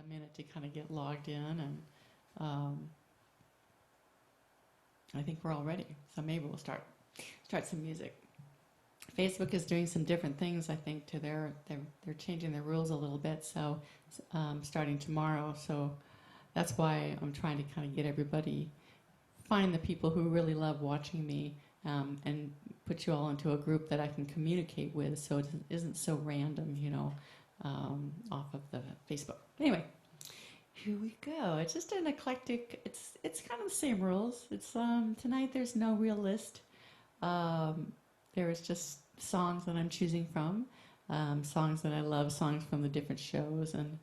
minute to kind of get logged in, and I think we're all ready. So maybe we'll start some music. Facebook is doing some different things, I think, to they're changing their rules a little bit. So starting tomorrow, so that's why I'm trying to kind of get everybody, find the people who really love watching me, and put you all into a group that I can communicate with, so it isn't so random, off of the Facebook. Anyway, here we go. It's just an eclectic. It's kind of the same rules. It's tonight. There's no real list. There is just songs that I'm choosing from, songs that I love, songs from the different shows, and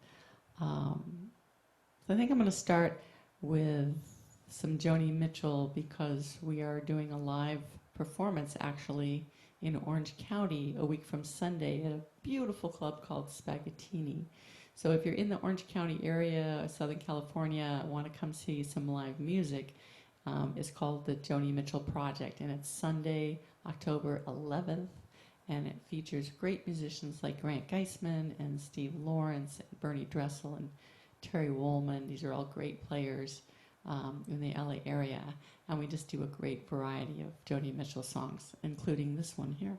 so I think I'm going to start with some Joni Mitchell, because we are doing a live performance actually in Orange County a week from Sunday at a beautiful club called Spaghettini. So if you're in the Orange County area, Southern California, want to come see some live music, it's called the Joni Mitchell Project, and it's Sunday, October 11th, and it features great musicians like Grant Geisman and Steve Lawrence and Bernie Dressel and Terry Woolman. These are all great players in the LA area, and we just do a great variety of Joni Mitchell songs, including this one here.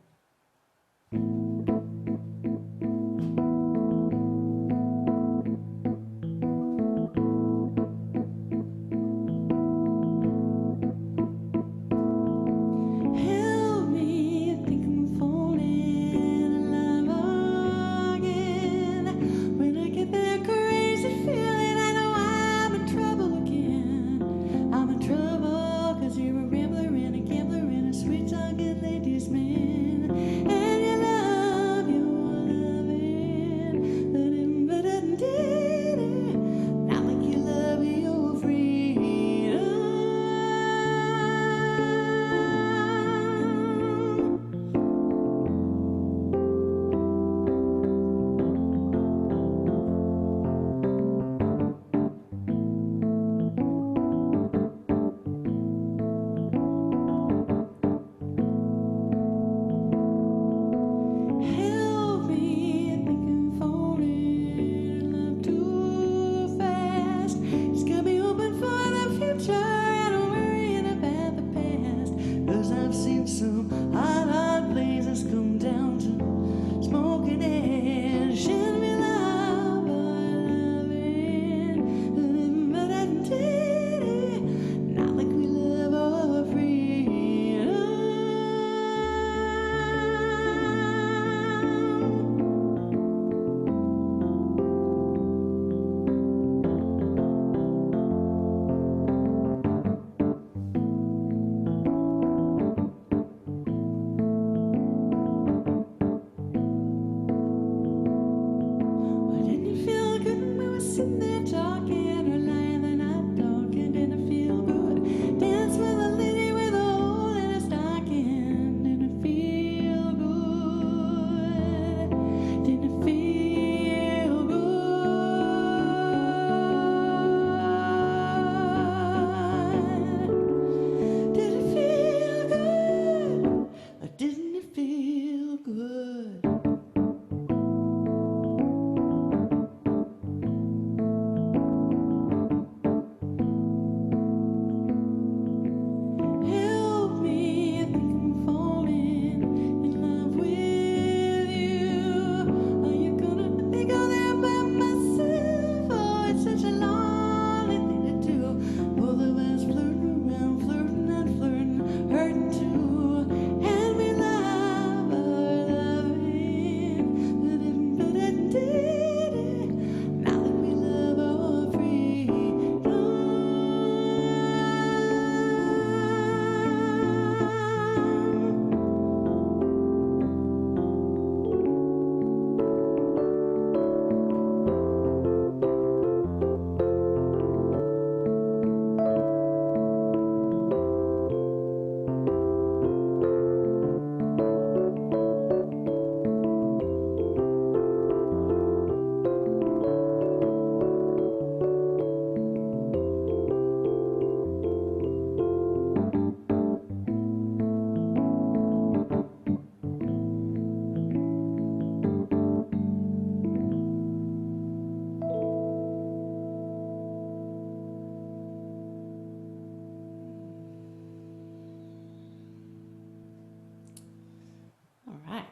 right.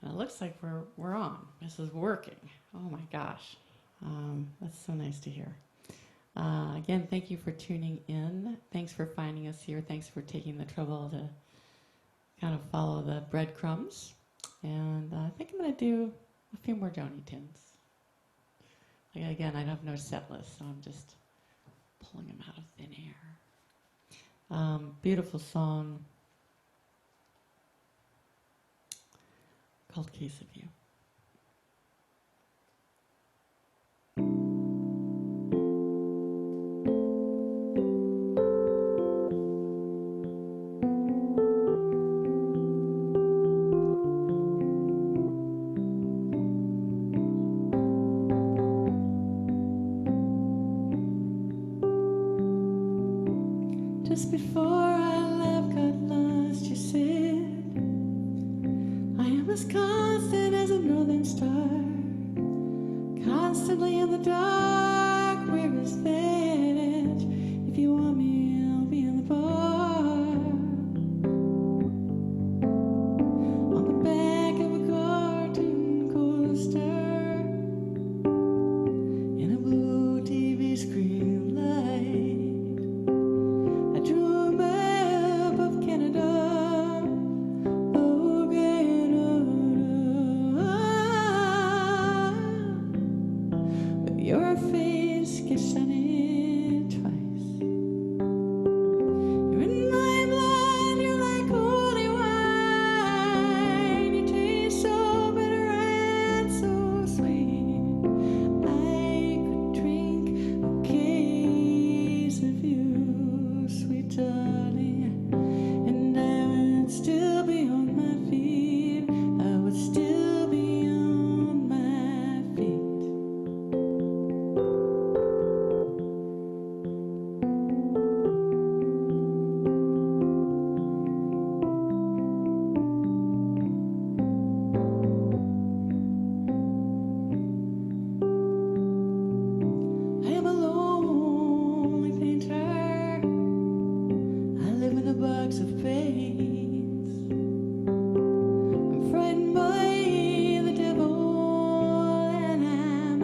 It looks like we're on. This is working. Oh my gosh. That's so nice to hear. Again, thank you for tuning in. Thanks for finding us here. Thanks for taking the trouble to kind of follow the breadcrumbs. And I think I'm going to do a few more Joni tunes. Again, I have no set list, so I'm just pulling them out of thin air. Beautiful song called Case of You. Just before our love got lost, you said, I am as constant as a northern star, constantly in the dark. Where is that? If you want me, I'll be in the bar, on the back of a cartoon coaster, in a blue TV screen light. I drew a map of Canada, oh Canada, with your face sketched on it twice. You're in my blood, you're like holy wine. You taste so bitter and so sweet. I could drink a case of you, sweet darling, and I would still be on my feet. I would still be on my feet. I am a lonely painter. I live in a box of paints. I'm frightened by the devil, and I'm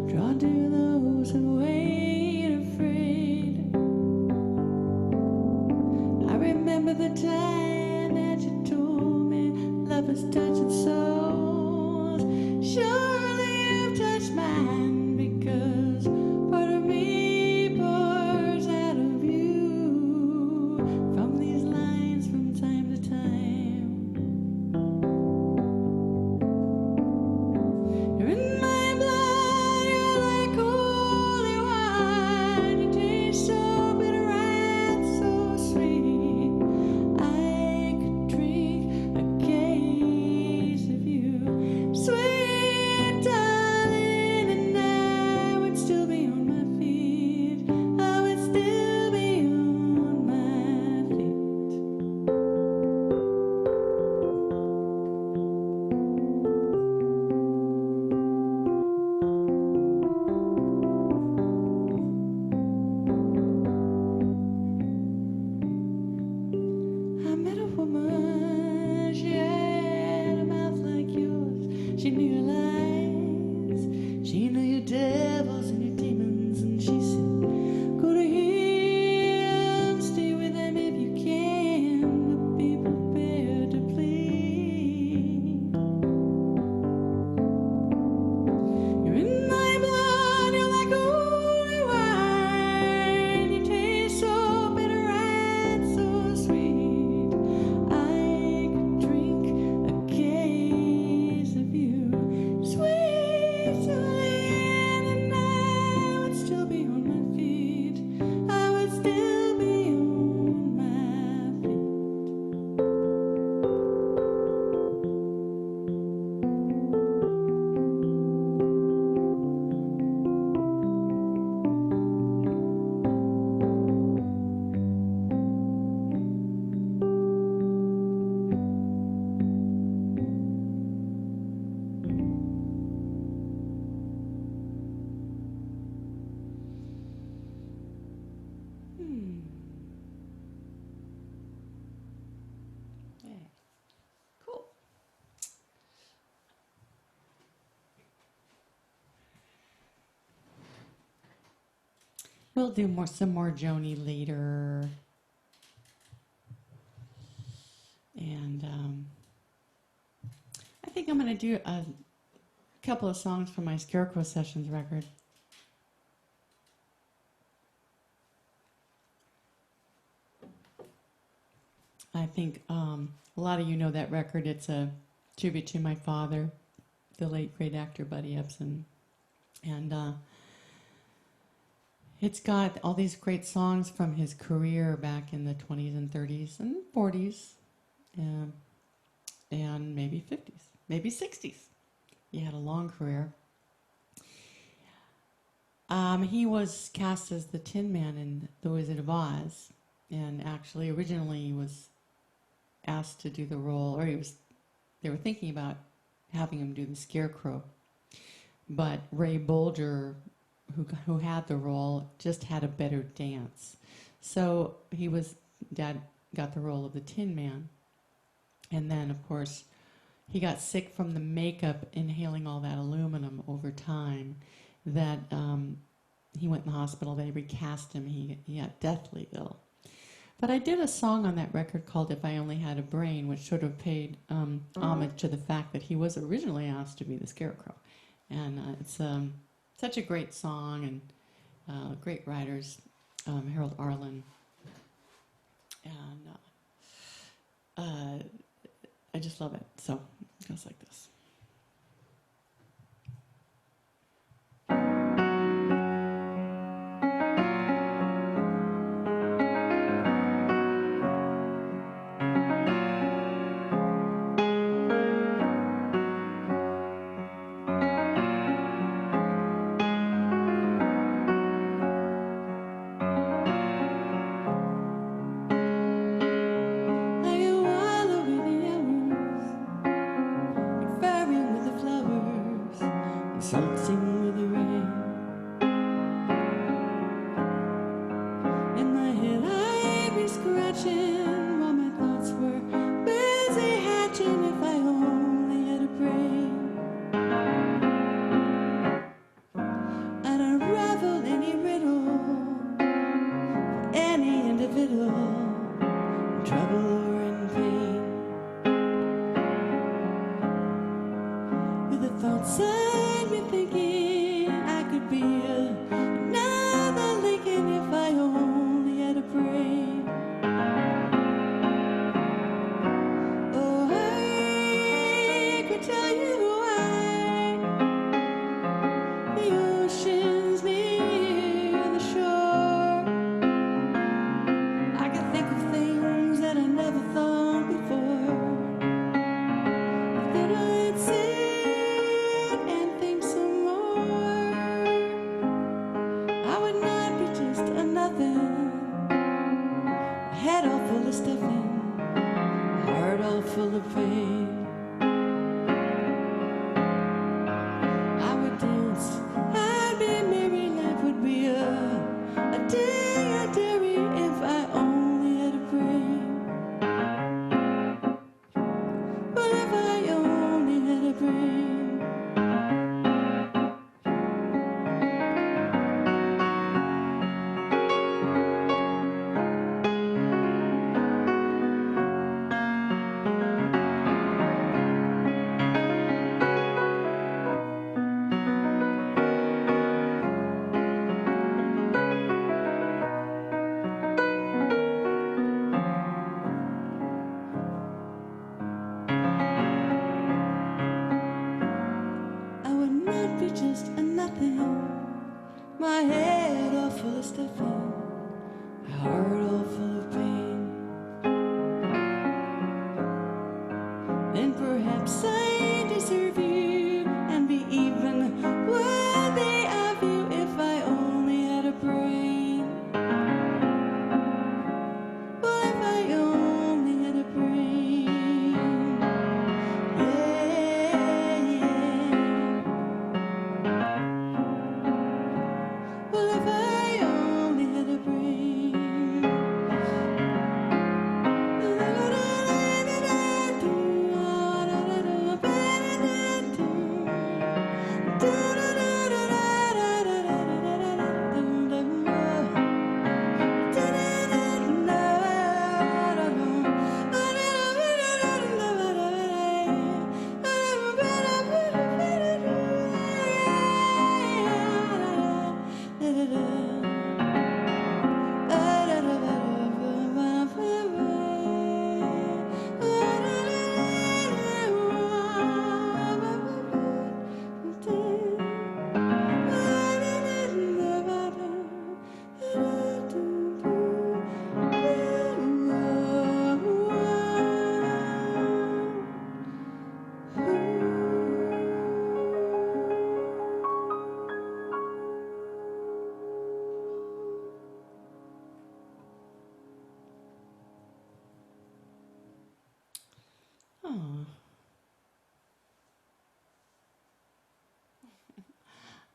drawn to those who ain't afraid. I remember the time that you told me love is touching souls. Surely you've touched mine, because part of me pours out of you from these lines from time to time. You're in my blood, you're like holy wine. You taste so bitter and so sweet. I could drink a case of you, sweet darling, and I would still be on my feet. I would still be on my feet. I met a woman, she had a mouth like yours. She knew your lies, she knew your devils and your demons, and she said, go to him, stay with him if you can, but be prepared to plead. You're in my blood, you're like holy wine. You taste so bitter and so sweet. I could drink a case of you, We'll do some more Joni later. And I think I'm going to do a couple of songs from my Scarecrow Sessions record. I think a lot of you know that record. It's a tribute to my father, the late great actor Buddy Ebsen. And it's got all these great songs from his career back in the 20s and 30s and 40s, and maybe 50s, maybe 60s. He had a long career. He was cast as the Tin Man in The Wizard of Oz, and actually originally he was asked to do the role, or they were thinking about having him do the Scarecrow. But Ray Bolger, who had the role, just had a better dance. So Dad got the role of the Tin Man. And then, of course, he got sick from the makeup, inhaling all that aluminum over time, that he went in the hospital. They recast him. He got deathly ill. But I did a song on that record called If I Only Had a Brain, which sort of paid homage to the fact that he was originally asked to be the Scarecrow. And it's such a great song, and great writers, Harold Arlen. And I just love it. So it goes like this.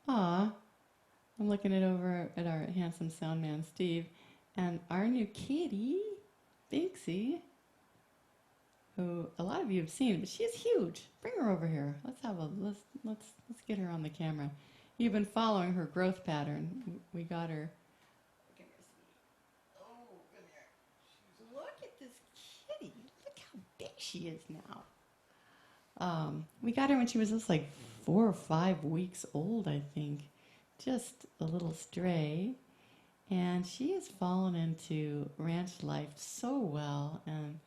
Aw, I'm looking it over at our handsome sound man, Steve, and our new kitty, Bixie, who a lot of you have seen, but she's huge. Bring her over here. Let's get her on the camera. You've been following her growth pattern. We got her. Come here, sweetie. Oh, come here. Look at this kitty. Look how big she is now. We got her when she was just like 4 or 5 weeks old, I think. Just a little stray. And she has fallen into ranch life so well. And,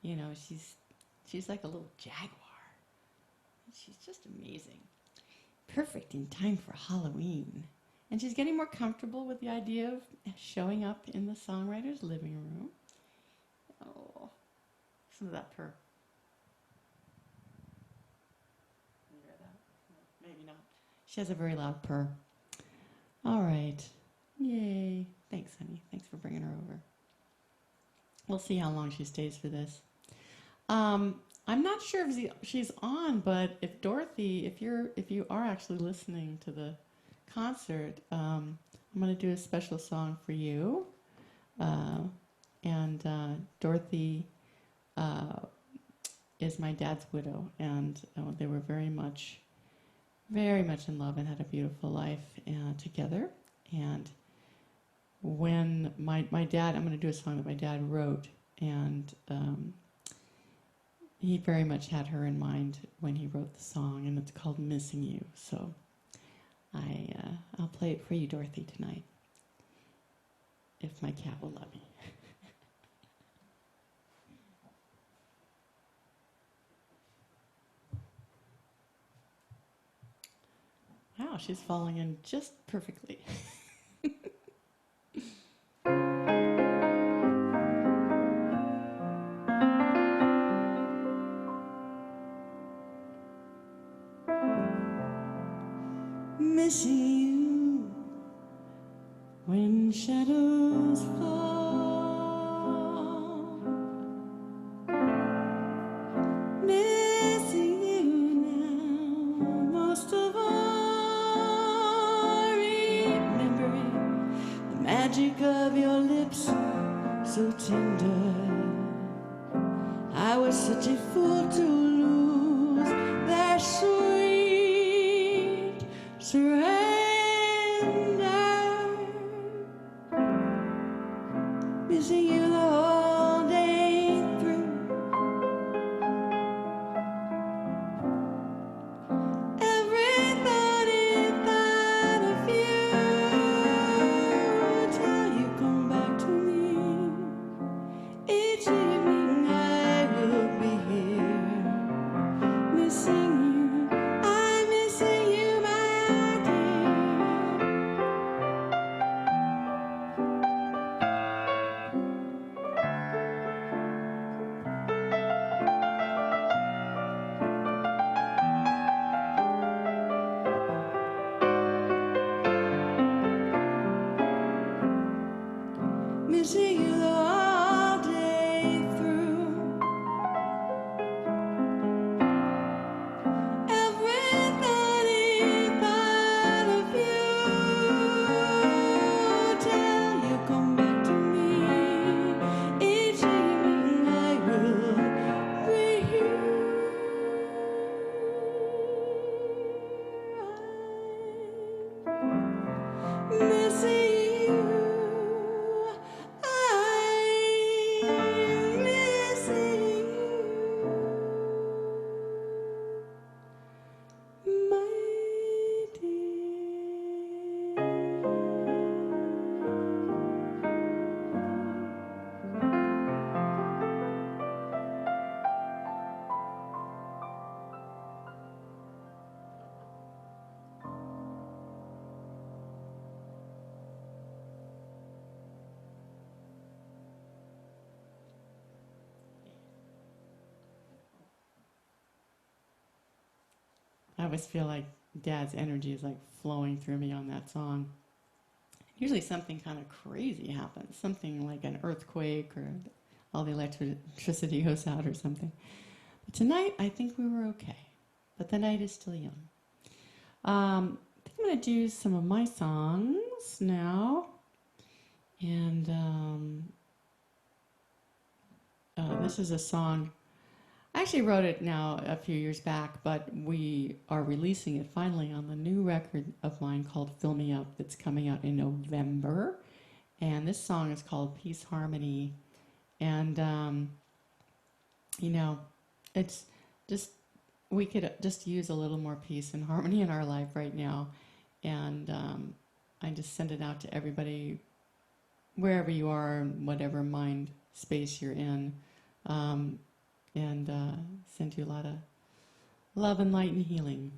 you know, she's like a little jaguar. She's just amazing. Perfect in time for Halloween. And she's getting more comfortable with the idea of showing up in the songwriter's living room. Oh, listen to that purr. You hear that? No, maybe not. She has a very loud purr. All right. Yay. Thanks, honey. Thanks for bringing her over. We'll see how long she stays for this. I'm not sure if she's on, but if Dorothy, if you are actually listening to the concert, I'm going to do a special song for you. Dorothy is my dad's widow, and they were very much in love and had a beautiful life together. And when my dad, I'm going to do a song that my dad wrote, and he very much had her in mind when he wrote the song, and it's called Missing You. So I'll play it for you, Dorothy, tonight, if my cat will let me. Wow, she's falling in just perfectly. Missing you when shadows fall. Missing you now, most of all. Remembering the magic of your lips, so tender. I was such a fool to lose their sweet surrender. Missing you the whole day through. Every thought of you till you come back to me. Each evening I will be here, missing you. I'm missing you, my dear. Missing you all day through. Every thought of you till you come back to me. Each evening I will be here. I'm missing you. I'm missing you, my I always feel like Dad's energy is like flowing through me on that song. Usually something kind of crazy happens, something like an earthquake or all the electricity goes out or something. But tonight, I think we were okay. But the night is still young. I think I'm going to do some of my songs now. And this is a song. I actually wrote it now a few years back, but we are releasing it finally on the new record of mine called Fill Me Up that's coming out in November. And this song is called Peace Harmony. And, you know, it's just, we could just use a little more peace and harmony in our life right now. And I just send it out to everybody, wherever you are, whatever mind space you're in. And send you a lot of love and light and healing.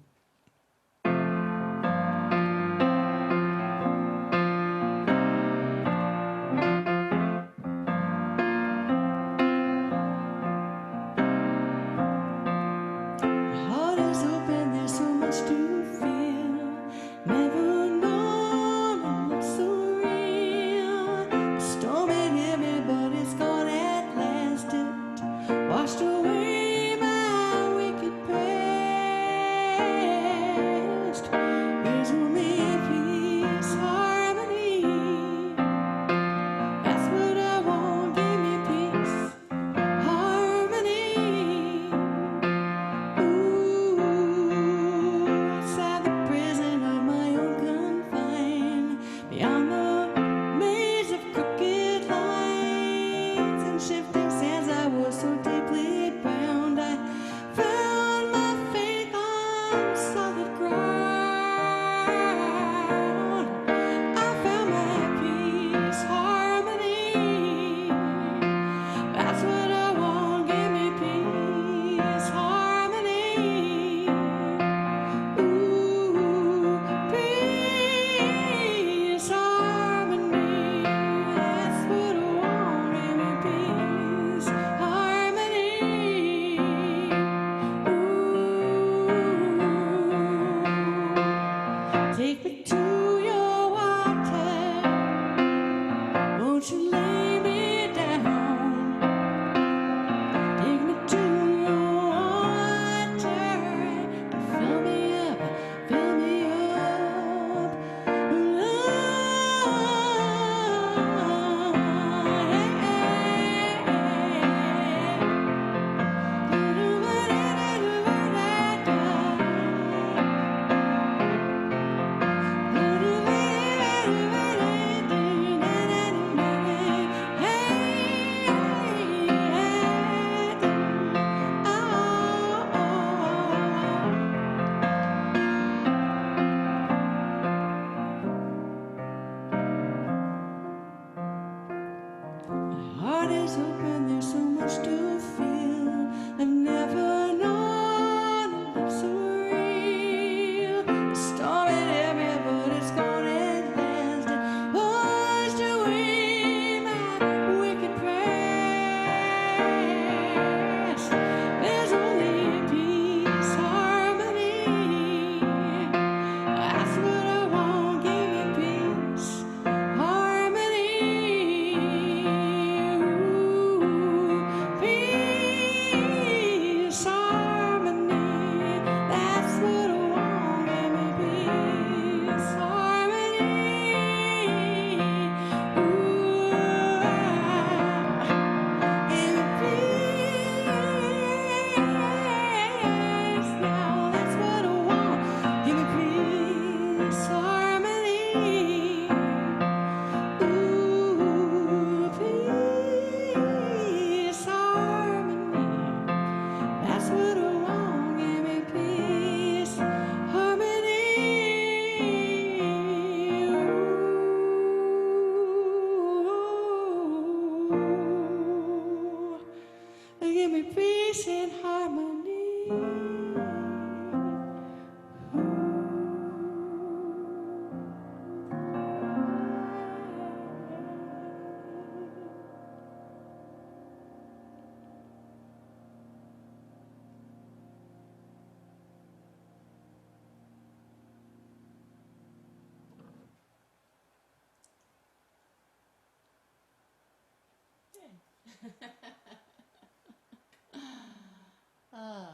Ah,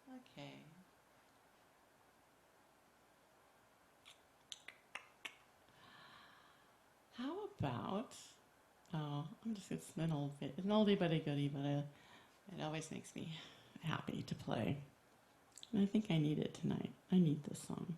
okay. about, it's an oldie but a goodie, but it always makes me happy to play. And I think I need it tonight. I need this song.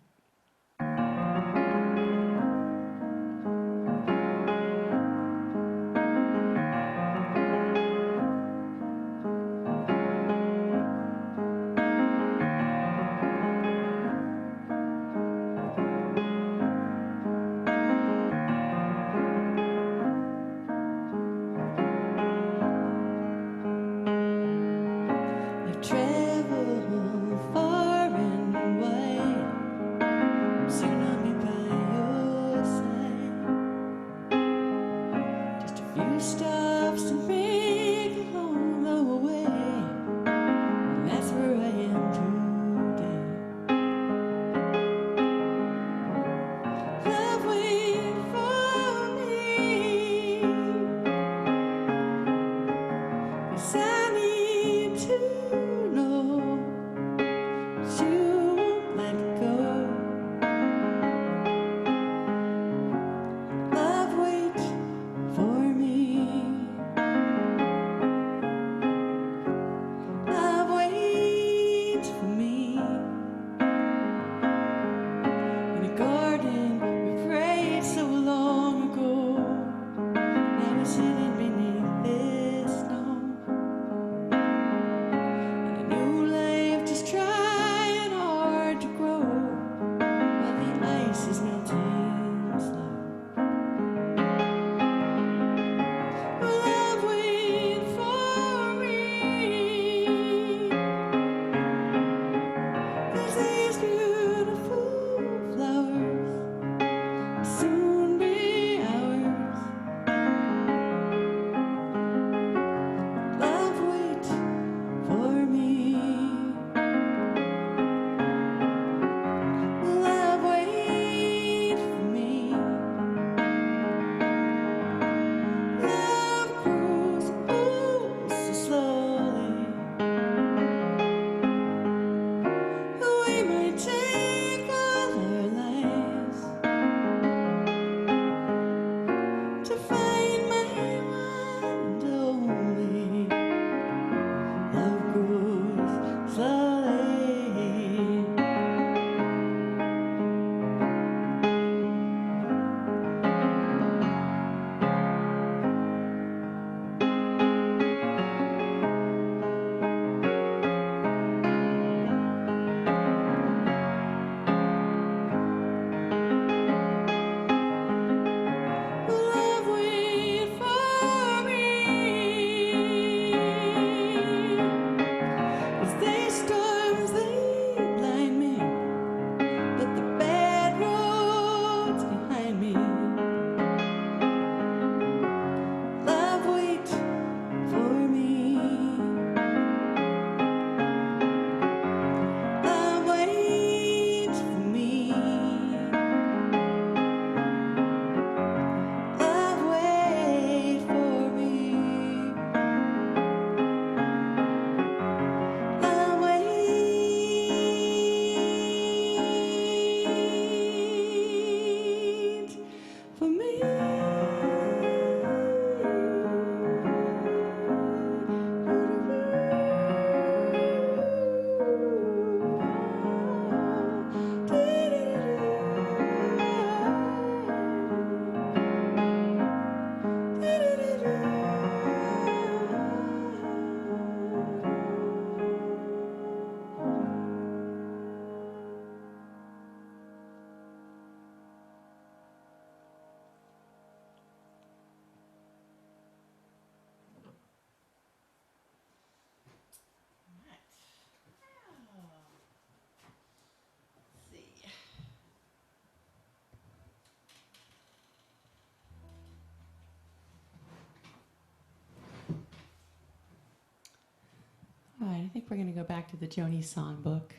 All right, I think we're going to go back to the Joni songbook.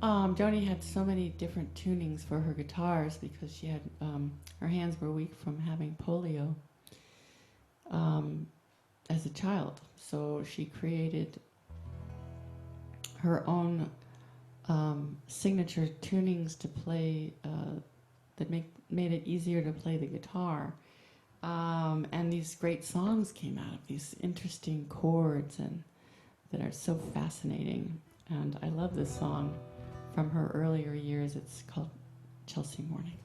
Joni had so many different tunings for her guitars because she had her hands were weak from having polio as a child. So she created her own signature tunings to play that made it easier to play the guitar. And these great songs came out of these interesting chords and that are so fascinating. And I love this song from her earlier years. It's called Chelsea Morning.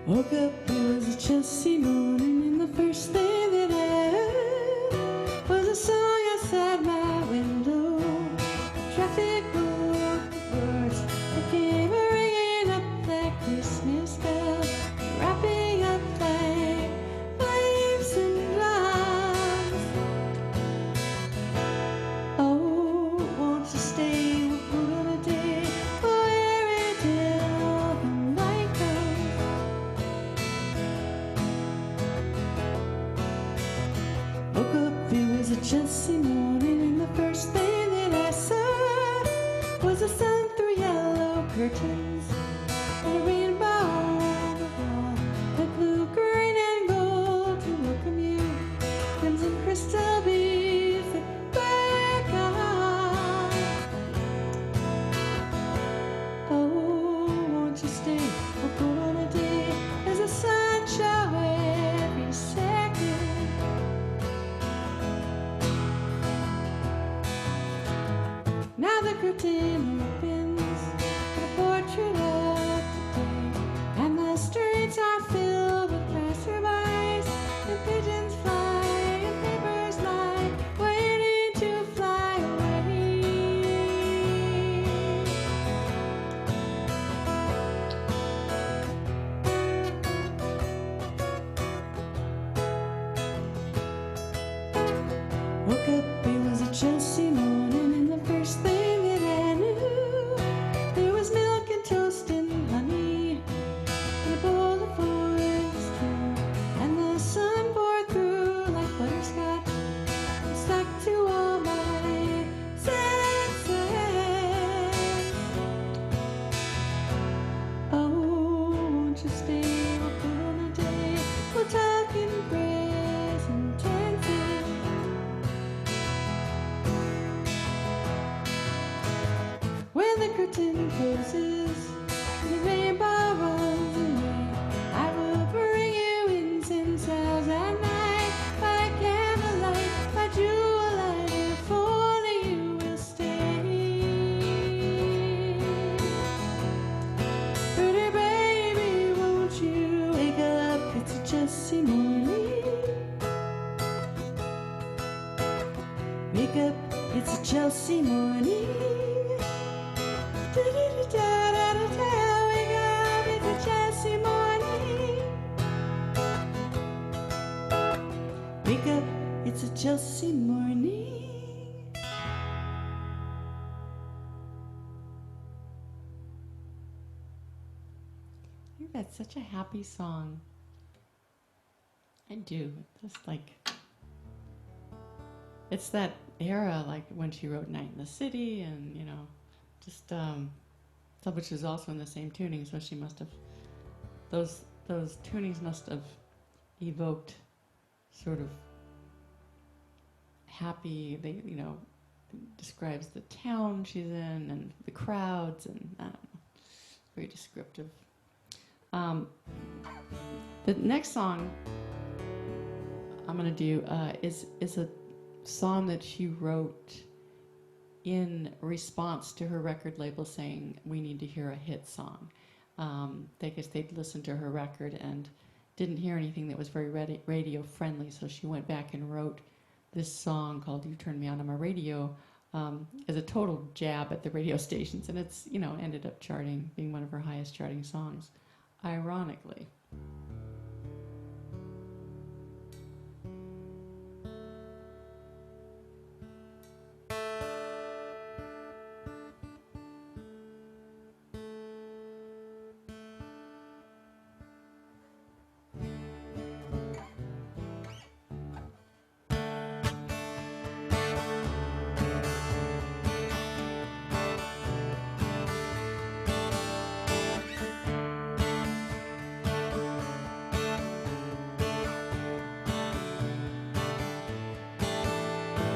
Woke up, it was a Chelsea morning, and the first thing that I heard was a song outside my window. Traffic roared the words that came ringing up like Christmas bells, wrapping up like leaves and drums. Oh, won't you stay? We're gonna day forever till the night comes. Woke up, it was a Chelsea morning, and the first thing that I saw was the sun through yellow curtains and a rainbow on the wall, like blue, green, and gold to welcome you, crimson crystal beads that break on. Oh, won't you stay? We'll go on a day as the sun show every second. Now the curtain opens for the portrait of today, and the streets are filled with passerbys, and pigeons fly, and papers lie, waiting to fly away. Woke up, it was a Chelsea morning, and the first thing that I knew, there was milk and toast and honey in a bowl of forest dew, and the sun poured through like butterscotch and stuck to all my senses. Oh, won't you stay? We'll put on a day, we'll talk in present tenses. When the curtain closes and the rainbow runs away, I will bring you incense at night by candlelight, by jewel light, if only you will stay. Pretty baby, won't you wake up? It's a Chelsea morning. Wake up, it's a Chelsea morning. Da-da-da-da-da-da, wake up, it's a Chelsea morning. Wake up, it's a Chelsea morning. I think that's such a happy song. I do. Just like, it's that era, like when she wrote Night in the City, and you know, just which is also in the same tuning, so she must have, those tunings must have evoked sort of happy, they, you know, describes the town she's in and the crowds, and I don't know, very descriptive. The next song I'm gonna do is a song that she wrote in response to her record label saying, we need to hear a hit song. I guess they'd listened to her record and didn't hear anything that was very radio friendly, so she went back and wrote this song called "You Turned Me On" my radio as a total jab at the radio stations, and it's ended up charting, being one of her highest charting songs, ironically.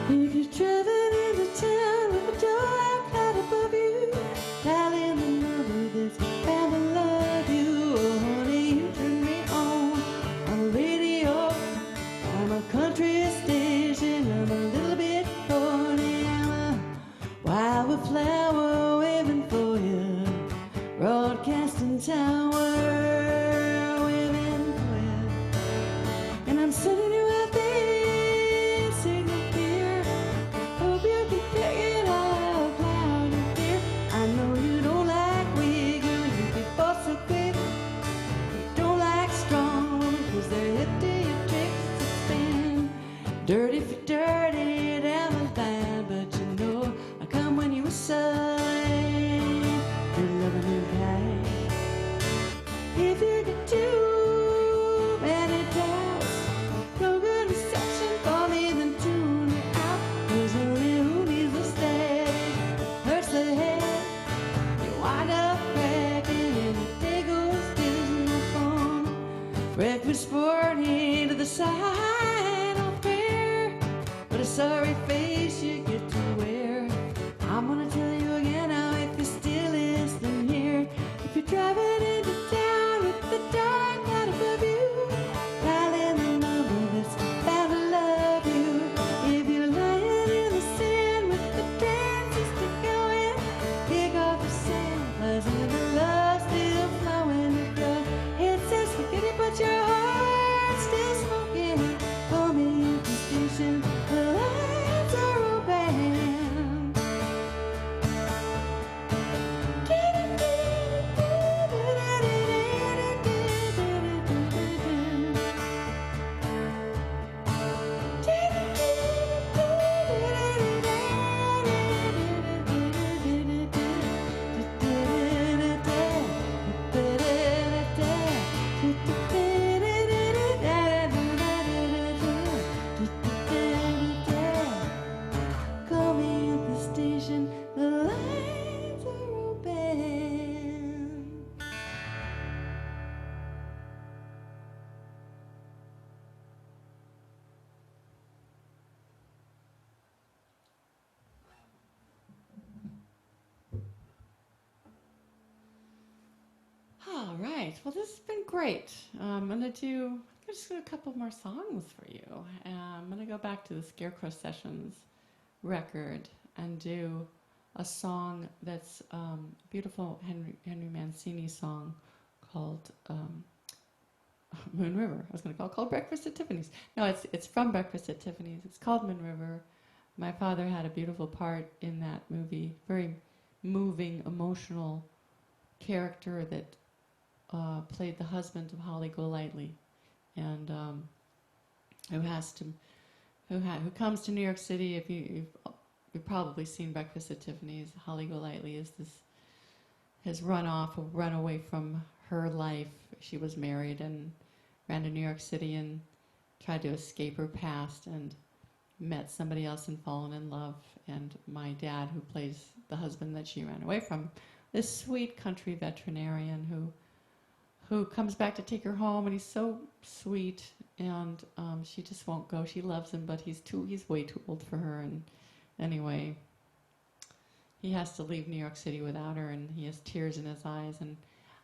If you're traveling into town with a door out above you, dialing the number that's bound to love you. Oh, honey, you turn me on the radio. I'm a country station, I'm a little bit horny. I'm a wildflower waving for you, broadcasting tower waving for you. And I'm sending you out there, signal clear. Hope you can pick it up loud and clear. I know you don't like weak girls, you can both so quick. You don't like strong women, 'cause they're hip to your tricks to spin. Dirty for dirty down the line, but you know I come when you were sullen. You're loving new kind. If you get too many doubts, no good reception for me, then tune me out. 'Cause only who needs a steady hurts the head. You wind up cracking and the day goes dizzy phone. Breakfast morning to the side of prayer, but a sorry face you get to wear. I'm gonna tell you again now if you're still listening here. If you're driving into town with the dark light above you, dialing the number that's bound to love you. If you're lying in the sand with the transistor going, kick off the samplers and the love still flowing. Your drug head says forget it, but your heart's still smoking. For me at the station, the lights are open. Call me at the station, the lines are open. All right. Well, this has been great. I'm gonna do just a couple more songs for you. I'm gonna go back to the Scarecrow Sessions record and do a song that's a beautiful Henry Mancini song called Moon River. I was gonna call Breakfast at Tiffany's. No, it's from Breakfast at Tiffany's. It's called Moon River. My father had a beautiful part in that movie. Very moving, emotional character that played the husband of Holly Golightly, and who comes to New York City. If you've probably seen Breakfast at Tiffany's. Holly Golightly has run away from her life. She was married and ran to New York City and tried to escape her past and met somebody else and fallen in love. And my dad, who plays the husband that she ran away from, this sweet country veterinarian who comes back to take her home, and he's so sweet, and she just won't go. She loves him, but he's way too old for her, and anyway, he has to leave New York City without her, and he has tears in his eyes. And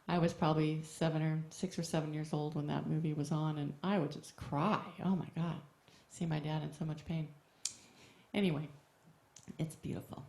I was probably 6 or 7 years old when that movie was on, and I would just cry. Oh my God, see my dad in so much pain. Anyway, it's beautiful.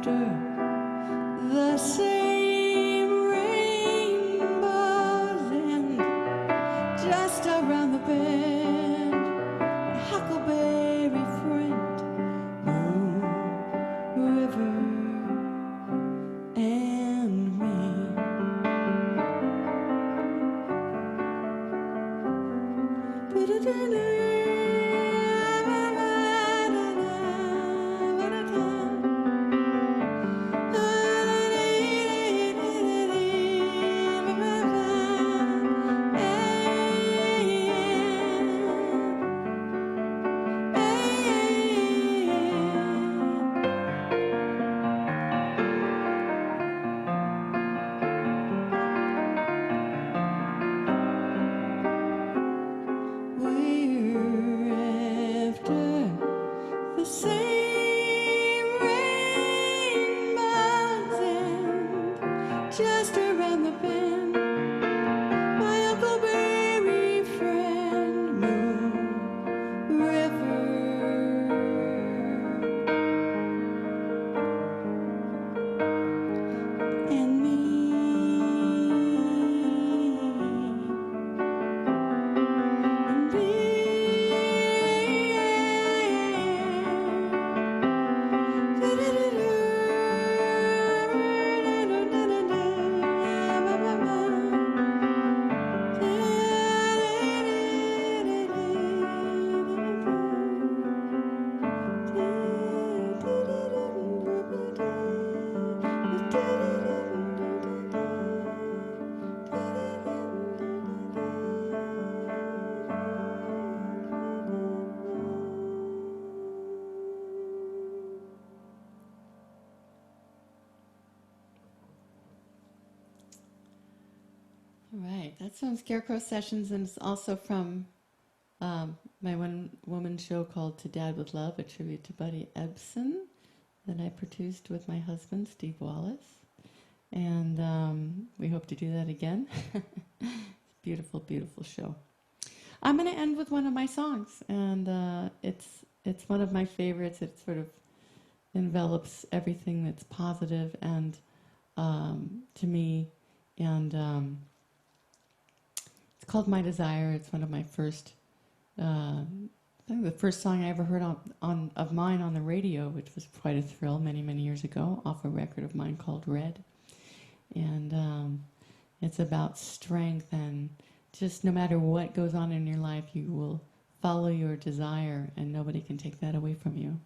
after the same rainbows, and just around the bend, a huckleberry friend, moon, river, and me. We're after the same rainbows, and just around the bend, my huckleberry friend, moon, river, and me. All right, that's from Scarecrow Sessions, and it's also from my one-woman show called To Dad With Love, a tribute to Buddy Ebsen that I produced with my husband, Steve Wallace. And we hope to do that again. It's a beautiful, beautiful show. I'm going to end with one of my songs, and it's one of my favorites. It sort of envelops everything that's positive and to me, and it's called My Desire. It's one of my first, I think the first song I ever heard of mine on the radio, which was quite a thrill many, many years ago, off a record of mine called Red. And it's about strength, and just no matter what goes on in your life, you will follow your desire, and nobody can take that away from you.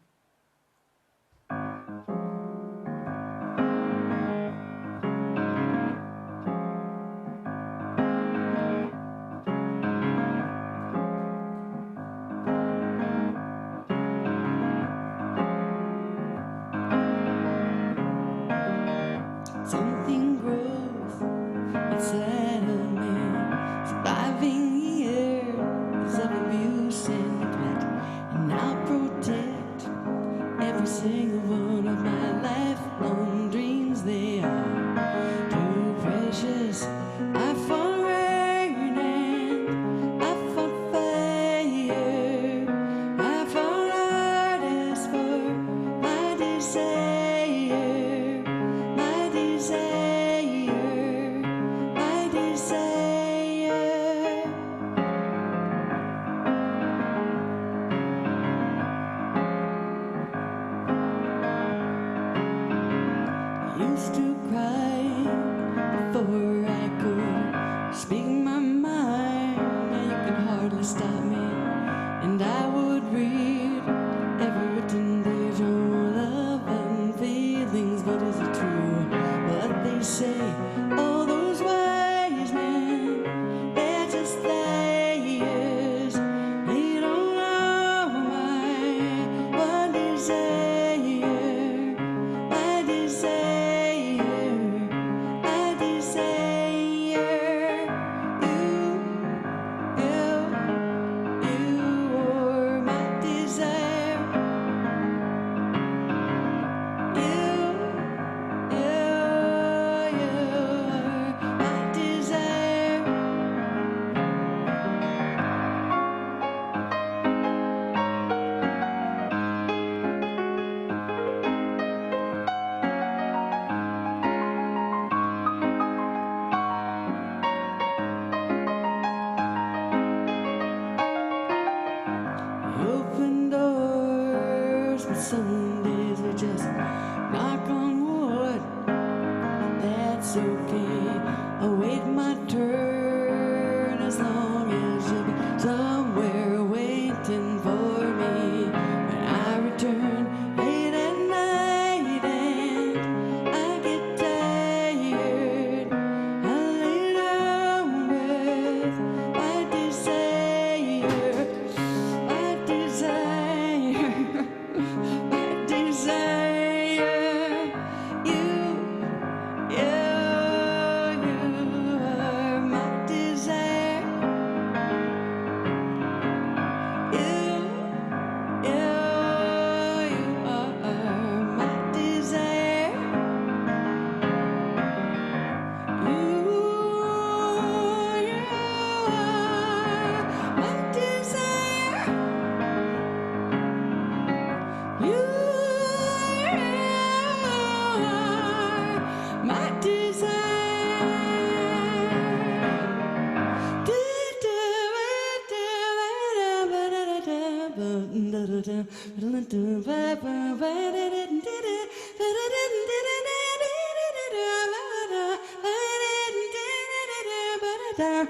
Something grows inside of me, surviving years of abuse and neglect, and I'll protect every single one of my lifelong dreams. They are too precious. I fought rain and I fought fire. I fought artists for my desire, my desire, my desire. I used to cry before I could speak my mind. Now you can hardly stop me, and I would read every written page on love and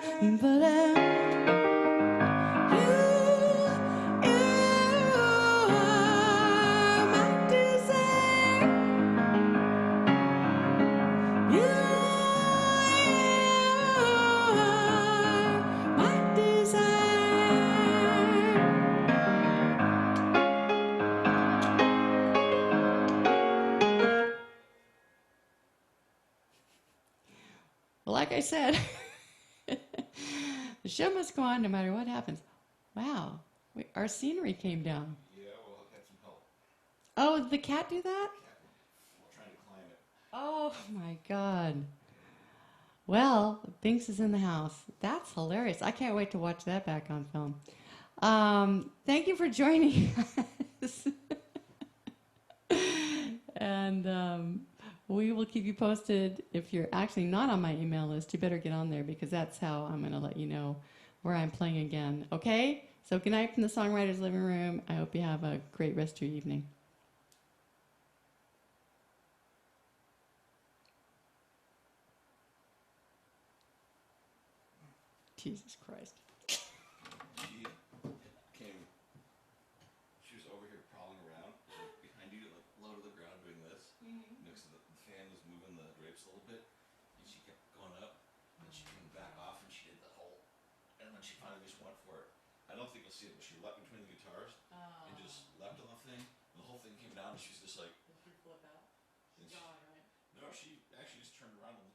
but you are my desire. You are my desire. Well, like I said, the show must go on no matter what happens. Wow, our scenery came down. Yeah, well, I've had some help. Oh, did the cat do that? Cat trying to climb it. Oh my God. Well, Binks is in the house. That's hilarious. I can't wait to watch that back on film. Thank you for joining us. And we will keep you posted. If you're actually not on my email list, you better get on there because that's how I'm going to let you know where I'm playing again. Okay? So good night from the Songwriter's Living Room. I hope you have a great rest of your evening. Jesus Christ. She came, she was over here prowling around, like behind you, like low to the ground doing this. Next to the fan was moving the drapes a little bit, and she kept going up, and she came back off, and she did the whole, and then she finally just went for it. I don't think you'll see it, but she leapt between the guitars, and just leapt on the thing, and the whole thing came down, and she's just like, Did she flip out? and She's gone, right? no, she actually just turned around and